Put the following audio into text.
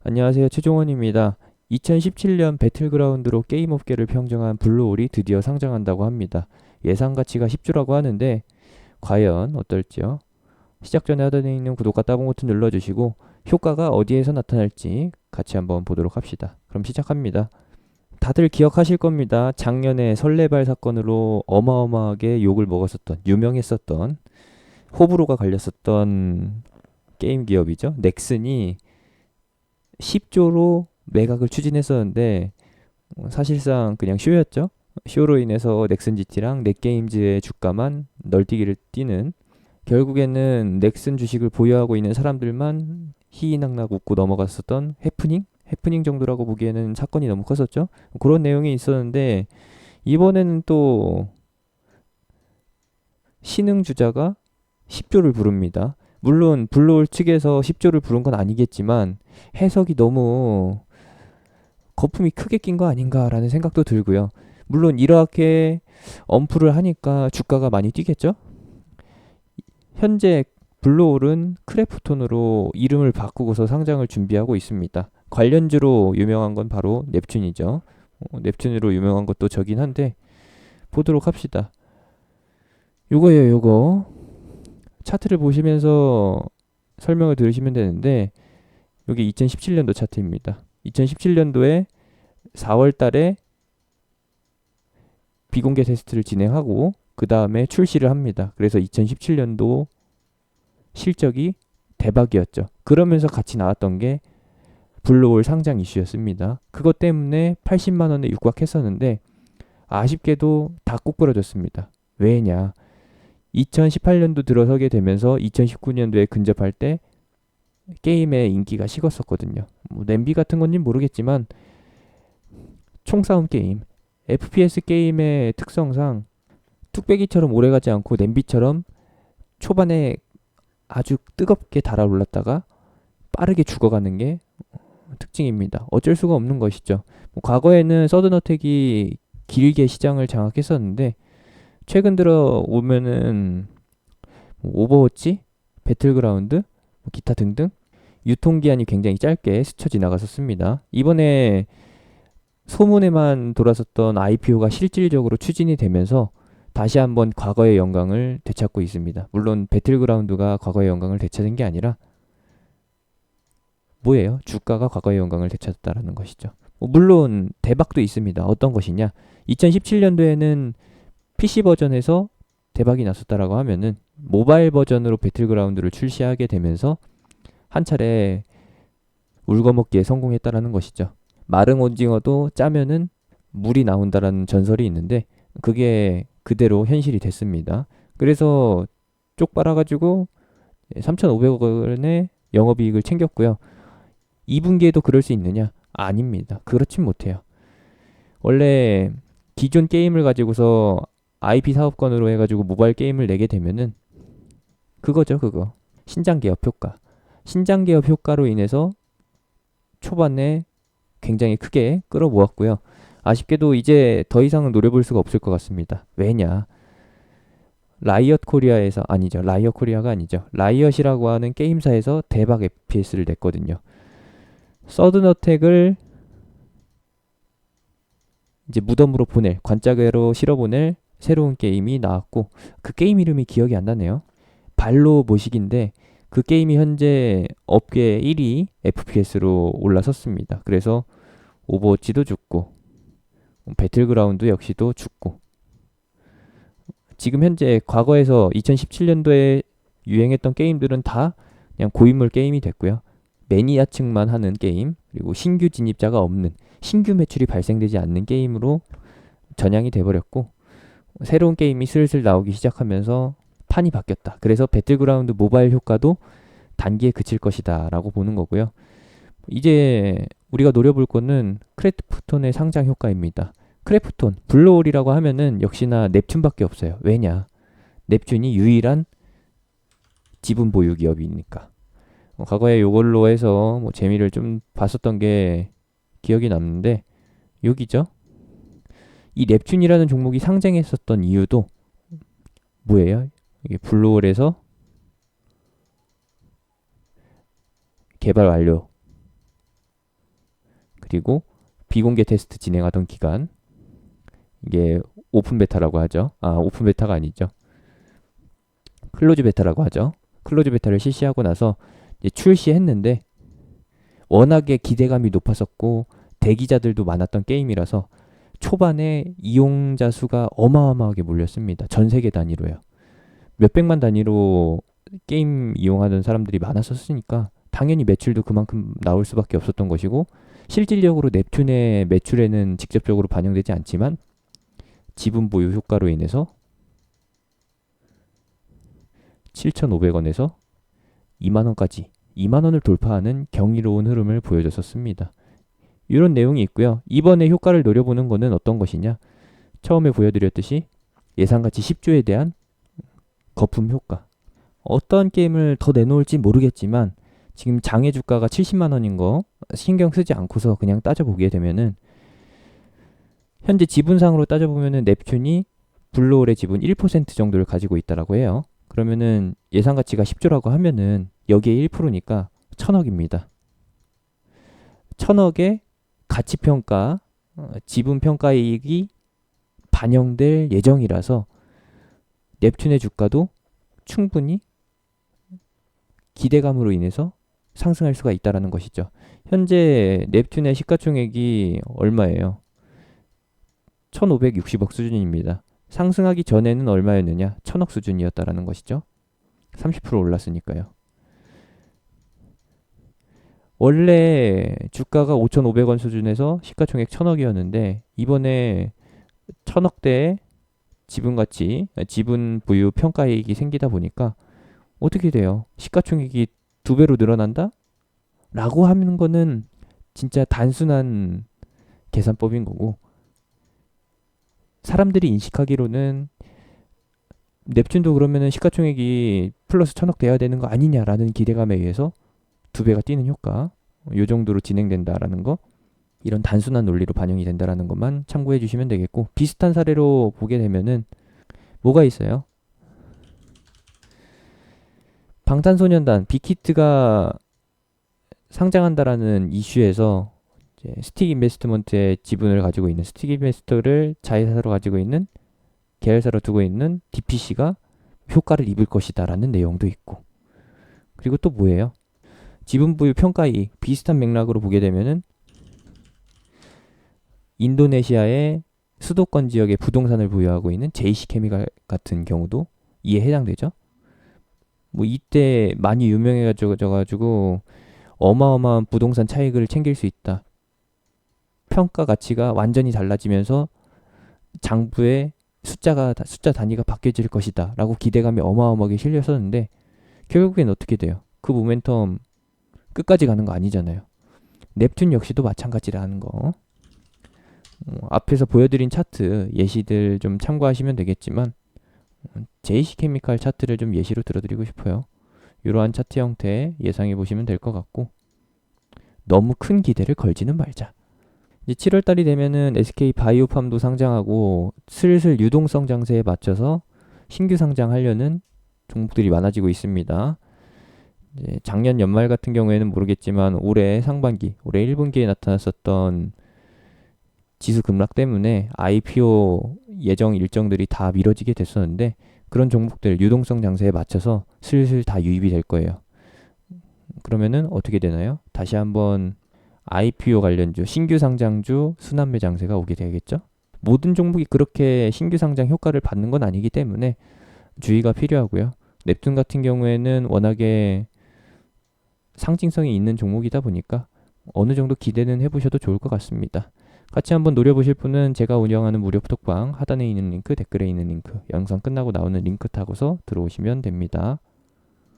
안녕하세요. 최종원입니다. 2017년 배틀그라운드로 게임 업계를 평정한 블루홀이 드디어 상장한다고 합니다. 예상 가치가 10주라고 하는데 과연 어떨지요? 시작 전에 하단에 있는 구독과 따봉 버튼 눌러주시고 효과가 어디에서 나타날지 같이 한번 보도록 합시다. 그럼 시작합니다. 다들 기억하실 겁니다. 작년에 설레발 사건으로 어마어마하게 욕을 먹었었던 유명했었던 호불호가 갈렸었던 게임 기업이죠. 넥슨이 10조로 매각을 추진했었는데 사실상 그냥 쇼였죠. 쇼로 인해서 넥슨 GT랑 넷게임즈의 주가만 널뛰기를 뛰는, 결국에는 넥슨 주식을 보유하고 있는 사람들만 희희낙낙 웃고 넘어갔었던 해프닝 정도라고 보기에는 사건이 너무 컸었죠. 그런 내용이 있었는데 이번에는 또 신흥 주자가 10조를 부릅니다. 물론 블루홀 측에서 10조를 부른 건 아니겠지만 해석이 너무 거품이 크게 낀 거 아닌가라는 생각도 들고요. 물론 이렇게 엄프를 하니까 주가가 많이 뛰겠죠? 현재 블루홀은 크래프톤으로 이름을 바꾸고서 상장을 준비하고 있습니다. 관련주로 유명한 건 바로 넵튠이죠. 넵튠으로 유명한 것도 저긴 한데 보도록 합시다. 요거예요, 요거. 차트를 보시면서 설명을 들으시면 되는데 여기 2017년도 차트입니다. 2017년도에 4월 달에 비공개 테스트를 진행하고 그 다음에 출시를 합니다. 그래서 2017년도 실적이 대박이었죠. 그러면서 같이 나왔던 게 블루홀 상장 이슈였습니다. 그것 때문에 80만 원에 육박했었는데 아쉽게도 다 꼬꾸라졌습니다. 왜냐? 2018년도 들어서게 되면서 2019년도에 근접할 때 게임의 인기가 식었었거든요. 뭐 냄비 같은 건지 모르겠지만 총싸움 게임, FPS 게임의 특성상 뚝배기처럼 오래가지 않고 냄비처럼 초반에 아주 뜨겁게 달아올랐다가 빠르게 죽어가는 게 특징입니다. 어쩔 수가 없는 것이죠. 뭐 과거에는 서든어택이 길게 시장을 장악했었는데 최근 들어 오면은 뭐 오버워치, 배틀그라운드, 뭐 기타 등등 유통기한이 굉장히 짧게 스쳐 지나갔었습니다. 이번에 소문에만 돌았었던 IPO가 실질적으로 추진이 되면서 다시 한번 과거의 영광을 되찾고 있습니다. 물론 배틀그라운드가 과거의 영광을 되찾은 게 아니라 뭐예요? 주가가 과거의 영광을 되찾았다라는 것이죠. 물론 대박도 있습니다. 어떤 것이냐? 2017년도에는 PC 버전에서 대박이 났었다라고 하면은 모바일 버전으로 배틀그라운드를 출시하게 되면서 한 차례 울거먹기에 성공했다라는 것이죠. 마른 오징어도 짜면은 물이 나온다라는 전설이 있는데 그게 그대로 현실이 됐습니다. 그래서 쪽 빨아가지고 3,500억 원의 영업이익을 챙겼고요. 2분기에도 그럴 수 있느냐? 아닙니다. 그렇진 못해요. 원래 기존 게임을 가지고서 IP 사업권으로 해가지고 모바일 게임을 내게 되면은 그거죠, 그거. 신장 개업 효과. 신장 개업 효과로 인해서 초반에 굉장히 크게 끌어모았고요. 아쉽게도 이제 더 이상은 노려볼 수가 없을 것 같습니다. 왜냐? 라이엇 코리아에서 아니죠. 라이엇 코리아가 아니죠. 라이엇이라고 하는 게임사에서 대박 FPS를 냈거든요. 서든어택을 이제 무덤으로 보낼, 관짝으로 실어보낼 새로운 게임이 나왔고 그 게임 이름이 기억이 안 나네요. 발로 모식인데 그 게임이 현재 업계 1위 FPS로 올라섰습니다. 그래서 오버워치도 죽고 배틀그라운드 역시도 죽고 지금 현재 과거에서 2017년도에 유행했던 게임들은 다 그냥 고인물 게임이 됐고요. 매니아층만 하는 게임, 그리고 신규 진입자가 없는, 신규 매출이 발생되지 않는 게임으로 전향이 돼버렸고 새로운 게임이 슬슬 나오기 시작하면서 판이 바뀌었다. 그래서 배틀그라운드 모바일 효과도 단기에 그칠 것이다 라고 보는 거고요. 이제 우리가 노려볼 거는 크래프톤의 상장 효과입니다. 크래프톤, 블루홀이라고 하면은 역시나 넵튠밖에 없어요. 왜냐? 넵튠이 유일한 지분 보유 기업이니까. 과거에 요걸로 해서 뭐 재미를 좀 봤었던 게 기억이 남는데 여기죠. 이 넵튠이라는 종목이 상장했었던 이유도 뭐예요? 이게 블루홀에서 개발 완료. 그리고 비공개 테스트 진행하던 기간, 이게 오픈 베타라고 하죠. 오픈 베타가 아니죠. 클로즈 베타라고 하죠. 클로즈 베타를 실시하고 나서 이제 출시했는데 워낙에 기대감이 높았었고 대기자들도 많았던 게임이라서 초반에 이용자 수가 어마어마하게 몰렸습니다. 전 세계 단위로요. 몇백만 단위로 게임 이용하는 사람들이 많았었으니까 당연히 매출도 그만큼 나올 수밖에 없었던 것이고, 실질적으로 넵튠의 매출에는 직접적으로 반영되지 않지만 지분 보유 효과로 인해서 7,500원에서 2만원까지 2만원을 돌파하는 경이로운 흐름을 보여줬었습니다. 이런 내용이 있고요. 이번에 효과를 노려보는 것은 어떤 것이냐, 처음에 보여드렸듯이 예상가치 10조에 대한 거품 효과. 어떤 게임을 더 내놓을지 모르겠지만 지금 장외 주가가 70만원인 거 신경 쓰지 않고서 그냥 따져보게 되면은, 현재 지분상으로 따져보면은 넵튠이 블루홀의 지분 1% 정도를 가지고 있다라고 해요. 그러면은 예상가치가 10조라고 하면은 여기에 1%니까 1,000억입니다. 1,000억의 가치평가, 지분평가이익이 반영될 예정이라서 넵튠의 주가도 충분히 기대감으로 인해서 상승할 수가 있다는 것이죠. 현재 넵튠의 시가총액이 얼마예요? 1,560억 수준입니다. 상승하기 전에는 얼마였느냐? 1,000억 수준이었다라는 것이죠. 30% 올랐으니까요. 원래 주가가 5,500원 수준에서 시가총액 1,000억이었는데 이번에 1,000억대의 지분가치, 지분 부유 평가이익이 생기다 보니까 어떻게 돼요? 시가총액이 2배로 늘어난다? 라고 하는 거는 진짜 단순한 계산법인 거고, 사람들이 인식하기로는 넵튠도 그러면은 시가총액이 플러스 1,000억 돼야 되는 거 아니냐라는 기대감에 의해서 2배가 뛰는 효과, 요 정도로 진행된다라는 거, 이런 단순한 논리로 반영이 된다라는 것만 참고해 주시면 되겠고, 비슷한 사례로 보게 되면은 뭐가 있어요? 방탄소년단 빅히트가 상장한다라는 이슈에서 이제 스틱 인베스트먼트의 지분을 가지고 있는, 스틱 인베스트를 자회사로 가지고 있는, 계열사로 두고 있는 DPC가 효과를 입을 것이다라는 내용도 있고, 그리고 또 뭐예요? 지분 부유 평가이익 비슷한 맥락으로 보게 되면은 인도네시아의 수도권 지역에 부동산을 보유하고 있는 JC케미칼 같은 경우도 이에 해당되죠. 뭐 이때 많이 유명해가지고 어마어마한 부동산 차익을 챙길 수 있다. 평가 가치가 완전히 달라지면서 장부의 숫자 단위가 바뀌어질 것이다 라고 기대감이 어마어마하게 실렸었는데, 결국엔 어떻게 돼요? 그 모멘텀 끝까지 가는 거 아니잖아요. 넵튠 역시도 마찬가지라는 거. 앞에서 보여드린 차트 예시들 좀 참고하시면 되겠지만 JC케미칼 차트를 좀 예시로 들어드리고 싶어요. 이러한 차트 형태 예상해 보시면 될 것 같고, 너무 큰 기대를 걸지는 말자. 이제 7월달이 되면은 SK바이오팜도 상장하고 슬슬 유동성 장세에 맞춰서 신규 상장하려는 종목들이 많아지고 있습니다. 이제 작년 연말 같은 경우에는 모르겠지만 올해 상반기, 올해 1분기에 나타났었던 지수 급락 때문에 IPO 예정 일정들이 다 미뤄지게 됐었는데, 그런 종목들 유동성 장세에 맞춰서 슬슬 다 유입이 될 거예요. 그러면은 어떻게 되나요? 다시 한번 IPO 관련주, 신규 상장주 순환매 장세가 오게 되겠죠? 모든 종목이 그렇게 신규 상장 효과를 받는 건 아니기 때문에 주의가 필요하고요. 넵튠 같은 경우에는 워낙에 상징성이 있는 종목이다 보니까 어느 정도 기대는 해보셔도 좋을 것 같습니다. 같이 한번 노려보실 분은 제가 운영하는 무료 톡방 하단에 있는 링크, 댓글에 있는 링크, 영상 끝나고 나오는 링크 타고서 들어오시면 됩니다.